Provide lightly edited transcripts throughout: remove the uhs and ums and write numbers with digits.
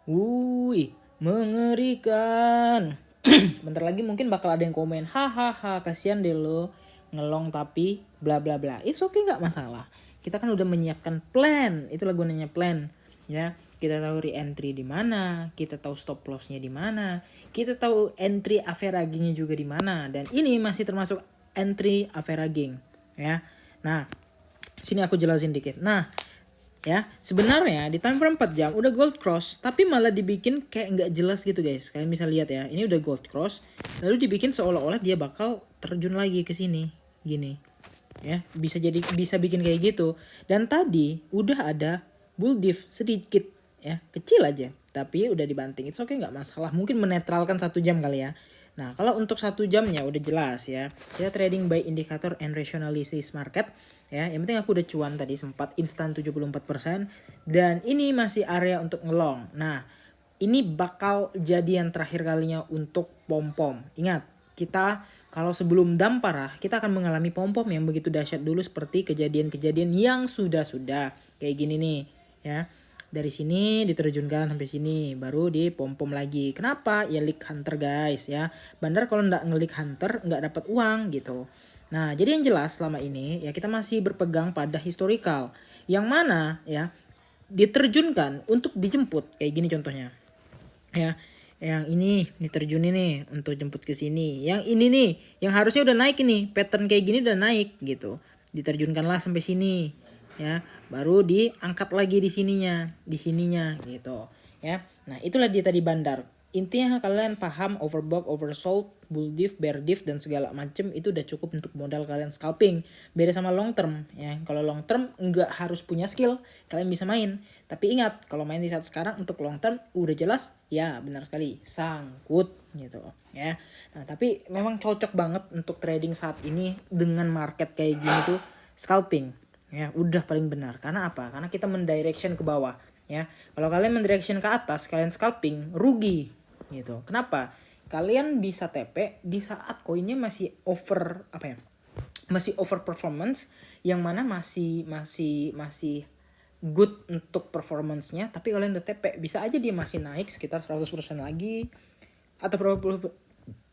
Wih, mengerikan. Bentar lagi mungkin bakal ada yang komen, hahaha, kasihan deh lo ngelong tapi bla bla bla. It's okay, nggak masalah. Kita kan udah menyiapkan plan. Itulah gunanya plan, ya. Kita tahu re-entry di mana, kita tahu stop loss-nya di mana, kita tahu entry averaging-nya juga di mana, dan ini masih termasuk entry averaging, ya. Nah, sini aku jelasin dikit. Nah, ya sebenarnya di time frame 4 jam udah gold cross, tapi malah dibikin kayak nggak jelas gitu guys. Kalian bisa lihat ya, ini udah gold cross, lalu dibikin seolah-olah dia bakal terjun lagi ke sini, gini. Ya, bisa bikin kayak gitu. Dan tadi udah ada bull diff sedikit, ya kecil aja, tapi udah dibanting. It's okay, nggak masalah. Mungkin menetralkan 1 jam kali ya. Nah, kalau untuk 1 jamnya udah jelas ya. Kita trading by indicator and rationalization market. Ya, yang penting aku udah cuan tadi sempat instan 74%. Dan ini masih area untuk ngelong. Nah, ini bakal jadi yang terakhir kalinya untuk pom-pom. Ingat, kita kalau sebelum dump parah, kita akan mengalami pom-pom yang begitu dahsyat dulu seperti kejadian-kejadian yang sudah-sudah. Kayak gini nih, ya. Dari sini diterjunkan sampai sini, baru di pom-pom lagi. Kenapa? Ya leak hunter guys, ya. Bandar kalau nggak ngelik hunter nggak dapat uang gitu. Nah, jadi yang jelas selama ini ya kita masih berpegang pada historical. Yang mana ya diterjunkan untuk dijemput kayak gini contohnya. Ya, yang ini diterjunin nih untuk jemput ke sini. Yang ini nih yang harusnya udah naik ini, pattern kayak gini udah naik gitu. Diterjunkanlah sampai sini, ya. Baru diangkat lagi di sininya gitu, ya. Nah, itulah dia tadi bandar. Intinya kalian paham overbought, oversold, bull diff, bear diff dan segala macem itu udah cukup untuk modal kalian scalping. Beda sama long term ya. Kalau long term nggak harus punya skill, kalian bisa main. Tapi ingat, kalau main di saat sekarang untuk long term udah jelas ya benar sekali sangkut gitu ya. Nah, tapi memang cocok banget untuk trading saat ini dengan market kayak gini tuh scalping. Ya, udah paling benar. Karena apa? Karena kita mendirection ke bawah ya. Kalau kalian mendirection ke atas, kalian scalping rugi gitu. Kenapa? Kalian bisa TP di saat koinnya masih over apa ya? Masih over performance, yang mana masih good untuk performance-nya, tapi kalian udah TP, bisa aja dia masih naik sekitar 100% lagi atau berapa puluh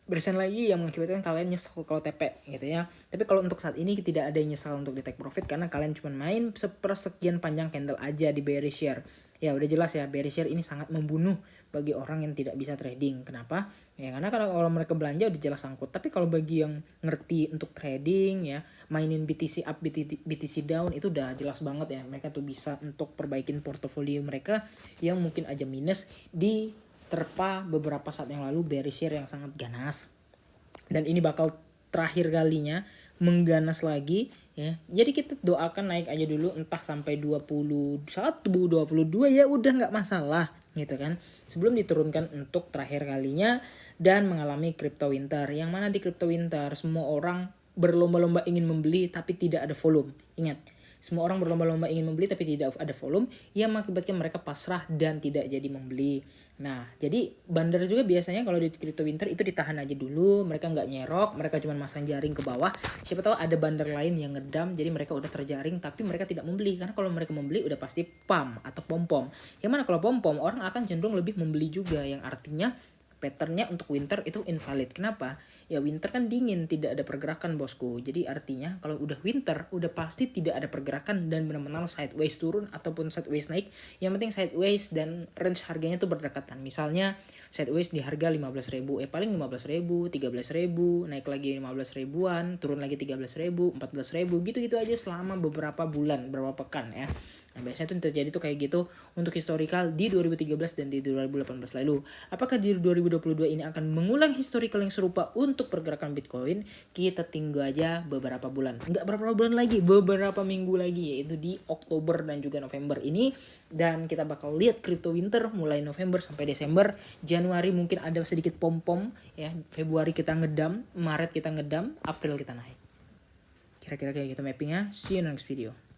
persen lagi yang mengakibatkan kalian nyesel kalau TP gitu ya. Tapi kalau untuk saat ini tidak ada yang nyesel untuk di take profit karena kalian cuma main sepersekian panjang candle aja di bearish share. Ya udah jelas ya, bearish share ini sangat membunuh bagi orang yang tidak bisa trading. Kenapa? Ya karena kalau mereka belanja udah jelas sangkut. Tapi kalau bagi yang ngerti untuk trading ya, mainin BTC up, BTC down itu udah jelas banget ya. Mereka tuh bisa untuk perbaikin portofolio mereka yang mungkin aja minus di terpa beberapa saat yang lalu bearish share yang sangat ganas. Dan ini bakal terakhir kalinya mengganas lagi ya. Jadi kita doakan naik aja dulu entah sampai 21, 22 ya udah nggak masalah gitu kan. Sebelum diturunkan untuk terakhir kalinya dan mengalami crypto winter. Yang mana di crypto winter semua orang berlomba-lomba ingin membeli tapi tidak ada volume. Ingat, semua orang berlomba-lomba ingin membeli tapi tidak ada volume yang mengakibatkan mereka pasrah dan tidak jadi membeli. Nah, jadi bandar juga biasanya kalau di crypto winter itu ditahan aja dulu, mereka nggak nyerok, mereka cuma masang jaring ke bawah. Siapa tahu ada bandar lain yang ngedam, jadi mereka udah terjaring tapi mereka tidak membeli. Karena kalau mereka membeli udah pasti pump atau pom-pom. Yang mana kalau pom-pom orang akan cenderung lebih membeli juga, yang artinya patternnya untuk winter itu invalid. Kenapa? Ya winter kan dingin, tidak ada pergerakan bosku. Jadi artinya kalau udah winter udah pasti tidak ada pergerakan dan benar-benar sideways turun ataupun sideways naik. Yang penting sideways dan range harganya tuh berdekatan. Misalnya sideways di harga 15.000, paling 15.000, 13.000, naik lagi 15 ribuan, turun lagi 13.000, 14.000, gitu-gitu aja selama beberapa bulan, beberapa pekan ya. Nah, biasanya tuh terjadi tuh kayak gitu untuk historical di 2013 dan di 2018 lalu. Apakah di 2022 ini akan mengulang historical yang serupa untuk pergerakan Bitcoin? Kita tunggu aja beberapa bulan. Enggak beberapa bulan lagi, beberapa minggu lagi, yaitu di Oktober dan juga November ini. Dan kita bakal lihat crypto winter mulai November sampai Desember. Januari mungkin ada sedikit pom-pom ya. Februari kita ngedam, Maret kita ngedam, April kita naik. Kira-kira kayak gitu mappingnya. See you in the next video.